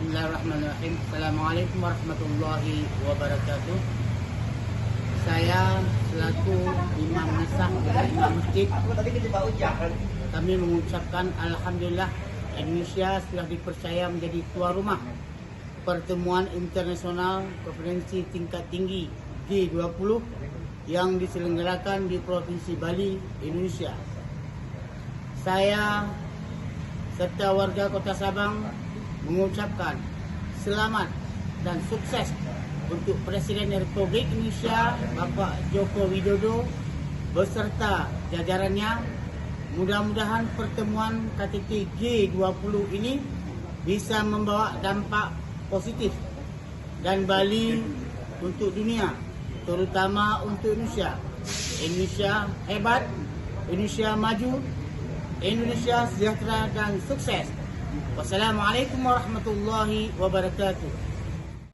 Bismillahirrahmanirrahim. Assalamualaikum warahmatullahi wabarakatuh. Saya selaku imam nisah dari imam masjid, kami mengucapkan Alhamdulillah Indonesia sudah dipercaya menjadi tuan rumah pertemuan internasional konferensi tingkat tinggi G20 yang diselenggarakan di Provinsi Bali, Indonesia. Saya serta warga Kota Sabang mengucapkan selamat dan sukses untuk Presiden Republik Indonesia Bapak Joko Widodo beserta jajarannya. Mudah-mudahan pertemuan KTT G20 ini bisa membawa dampak positif dan Bali untuk dunia, terutama untuk Indonesia. Indonesia hebat, Indonesia maju, Indonesia sejahtera dan sukses. Wassalamualaikum warahmatullahi wabarakatuh.